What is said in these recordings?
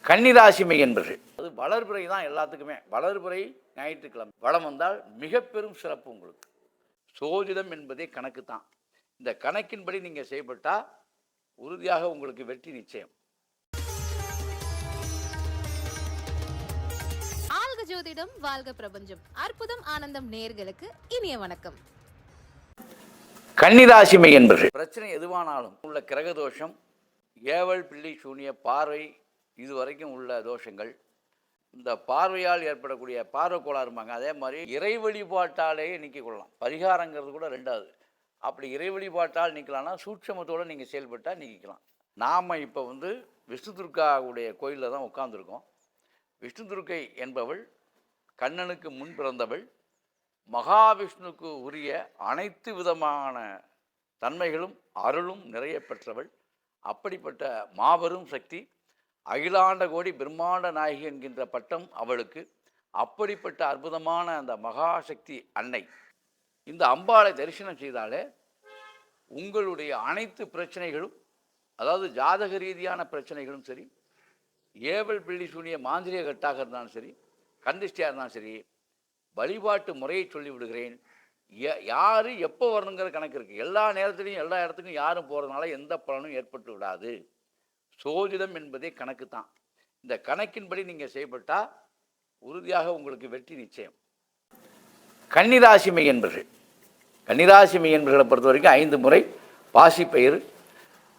கன்னிராசிமை என்பர்கள் அது வளர்பிறை தான் எல்லாத்துக்குமே. வளர்பிறை ஞாயிற்றுக்கிழமை வளம் வந்தால் மிக பெரும் சிறப்பு உங்களுக்கு. சோதிடம் என்பதே கணக்கு தான். இந்த கணக்கின்படி நீங்கள் செயல்பட்டால் உறுதியாக உங்களுக்கு வெற்றி நிச்சயம். ஆல்க ஜோதிடம் வாழ்க பிரபஞ்சம். அற்புதம் ஆனந்தம் நேயர்களுக்கு இனிய வணக்கம். கன்னிராசிமை என்பர்கள் பிரச்சனை எதுவானாலும் உள்ள கிரக தோஷம், ஏவல் பிள்ளை சூனிய பார்வை, இதுவரைக்கும் உள்ள தோஷங்கள், இந்த பார்வையால் ஏற்படக்கூடிய பார்வை கோளாறுமாங்க. அதே மாதிரி இறை வழிபாட்டாலேயே நீக்கிக் கொள்ளலாம். பரிகாரங்கிறது கூட ரெண்டாவது. அப்படி இறை வழிபாட்டால் நீக்கலாம்னா சூட்சமத்தோடு நீங்கள் செயல்பட்டால் நீக்கிக்கலாம். நாம் இப்போ விஷ்ணு துர்காவுடைய கோயிலில் தான் உட்கார்ந்துருக்கோம். விஷ்ணு துர்க்கை என்பவள் கண்ணனுக்கு முன் பிறந்தவள். மகாவிஷ்ணுக்கு உரிய அனைத்து விதமான தன்மைகளும் அருளும் நிறைய பெற்றவள். அப்படிப்பட்ட மாபெரும் சக்தி, அகிலாண்ட கோடி பிரம்மாண்ட நாயகி என்கின்ற பட்டம் அவளுக்கு. அப்படிப்பட்ட அற்புதமான அந்த மகாசக்தி அன்னை இந்த அம்பாளை தரிசனம் செய்தாலே உங்களுடைய அனைத்து பிரச்சனைகளும், அதாவது ஜாதக ரீதியான பிரச்சனைகளும் சரி, ஏவல் பிள்ளி சூனிய மாந்திரிக கட்டாக இருந்தாலும் சரி, கந்திஷ்டியாக இருந்தாலும் சரி, வழிபாட்டு முறையை சொல்லிவிடுகிறேன். யார் எப்போ வரணுங்கிற கணக்கு இருக்குது. எல்லா நேரத்துலையும் எல்லா இடத்துக்கும் யாரும் போகிறதுனால எந்த பலனும் ஏற்பட்டு விடாது. சோதிடம் என்பதே கணக்கு தான். இந்த கணக்கின்படி நீங்கள் செயல்பட்டால் உறுதியாக உங்களுக்கு வெற்றி நிச்சயம். கன்னிராசிமை என்பர்கள் கன்னிராசிமை என்பர்களை பொறுத்த வரைக்கும் 5 முறை பாசிப்பயிறு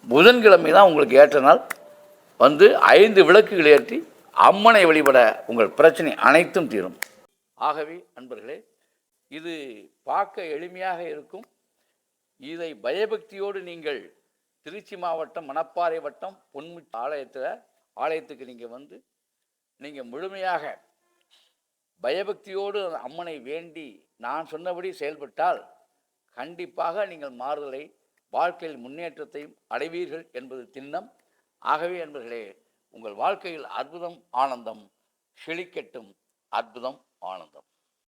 புதன்கிழமை தான் உங்களுக்கு ஏற்ற நாள். 5 விளக்குகள் ஏற்றி அம்மனை வழிபட உங்கள் பிரச்சனை அனைத்தும் தீரும். ஆகவே அன்பர்களே, இது பார்க்க எளிமையாக இருக்கும். இதை பயபக்தியோடு நீங்கள் திருச்சி மாவட்டம் மணப்பாறை வட்டம் பொன்முச்சி ஆலயத்துக்கு நீங்கள் முழுமையாக பயபக்தியோடு அம்மனை வேண்டி நான் சொன்னபடி செயல்பட்டால் கண்டிப்பாக நீங்கள் மாறுதலை, வாழ்க்கையில் முன்னேற்றத்தையும் அடைவீர்கள் என்பது திண்ணம். ஆகவே என்பர்களே, உங்கள் வாழ்க்கையில் அற்புதம் ஆனந்தம் செழிக்கட்டும். அற்புதம் ஆனந்தம்.